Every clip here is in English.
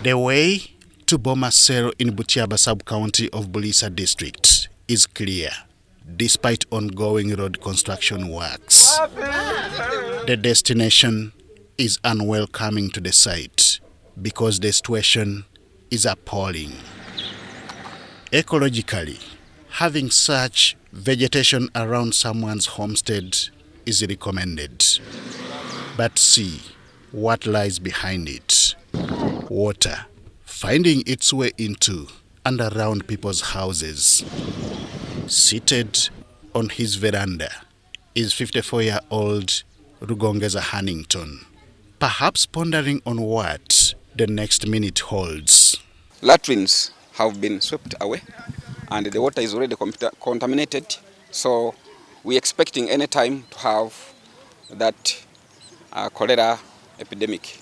The way to Boma Cell in Butiaba sub-county of Buliisa district is clear, despite ongoing road construction works. The destination is unwelcoming to the site because the situation is appalling. Ecologically, having such vegetation around someone's homestead is recommended. But see what lies behind it. Water finding its way into and around people's houses. Seated on his veranda is 54-year-old Rugongeza Hannington, perhaps pondering on what the next minute holds. Latrines have been swept away and the water is already contaminated, so we're expecting any time to have that cholera epidemic.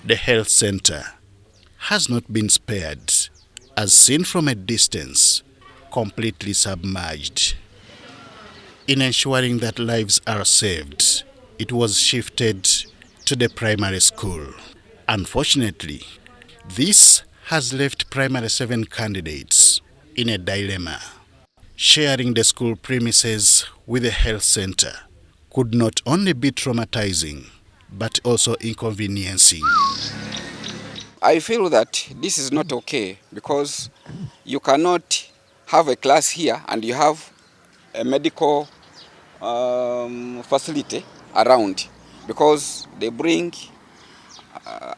The health center has not been spared, as seen from a distance, completely submerged. In ensuring that lives are saved, it was shifted to the primary school. Unfortunately, this has left primary 7 candidates in a dilemma. Sharing the school premises with the health center could not only be traumatizing, but also inconveniencing. I feel that this is not okay because you cannot have a class here and you have a medical facility around, because they bring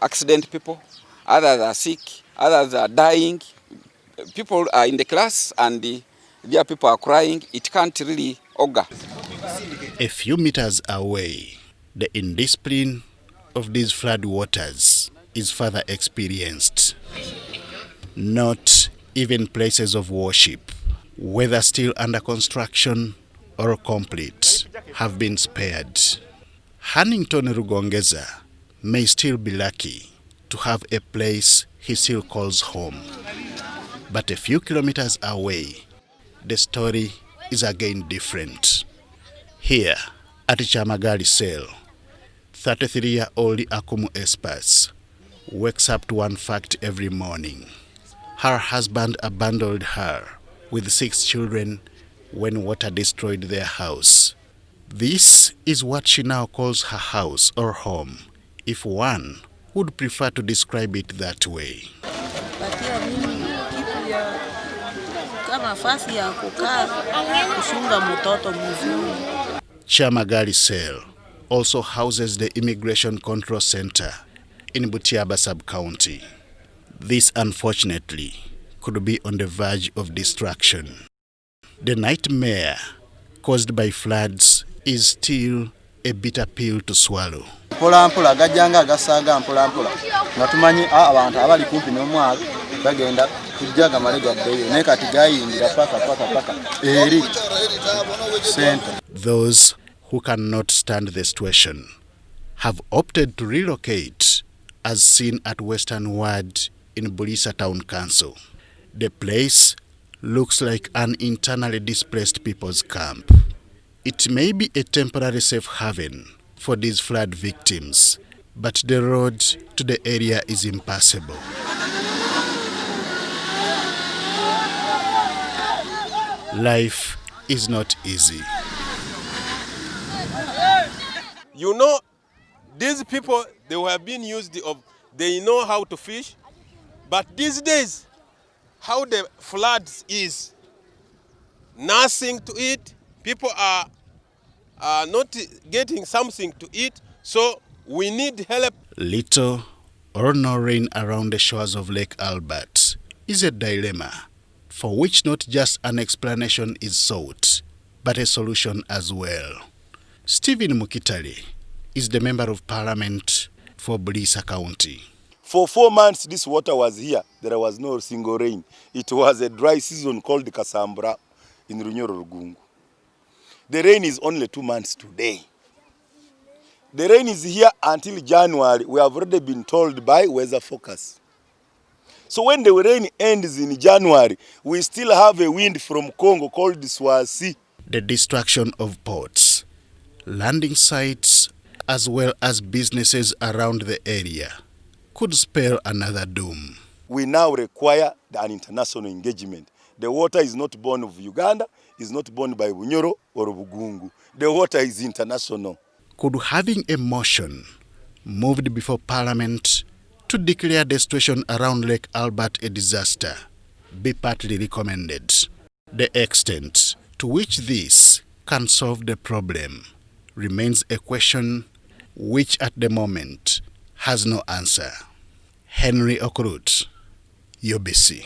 accident people, others are sick, others are dying, people are in the class and their people are crying. It can't really augur. A few meters away, the indiscipline of these flood waters is further experienced. Not even places of worship, whether still under construction or complete, have been spared. Hannington Rugongeza may still be lucky to have a place he still calls home. But a few kilometers away, the story is again different. Here at Chamagali Cell, 33-year-old Akumu Espas wakes up to one fact every morning. Her husband abandoned her with 6 children when water destroyed their house. This is what she now calls her house or home, if one would prefer to describe it that way. Chamagali Cell also houses the Immigration Control Center in Butiaba sub-county. This, unfortunately, could be on the verge of destruction. The nightmare caused by floods is still a bitter pill to swallow. Mpola gajjanga agasaga mpola nga tumanyi abantu abali kumpi n'omwalo bagenda kujjaga malega ddeyo naye kati gayingira paka eri center. Those who cannot stand the situation have opted to relocate, as seen at Western Ward in Buliisa Town Council. The place looks like an internally displaced people's camp. It may be a temporary safe haven for these flood victims, but the road to the area is impassable. Life is not easy. You know, these people, they were being used of, they know how to fish, but these days, how the floods is, nothing to eat, people are not getting something to eat, so we need help. Little or no rain around the shores of Lake Albert is a dilemma for which not just an explanation is sought, but a solution as well. Stephen Mukitale is the Member of Parliament for Buliisa County. For 4 months this water was here. There was no single rain. It was a dry season called Kasambra in Runyoro Rugungu. The rain is only 2 months today. The rain is here until January. We have already been told by weather focus. So when the rain ends in January, we still have a wind from Congo called Swasi. The destruction of ports, landing sites, as well as businesses around the area, could spell another doom. We now require an international engagement. The water is not born of Uganda, is not born by Bunyoro or Bugungu. The water is international. Could having a motion moved before Parliament to declare the situation around Lake Albert a disaster be partly recommended? The extent to which this can solve the problem remains a question which at the moment has no answer. Henry Okrut, UBC.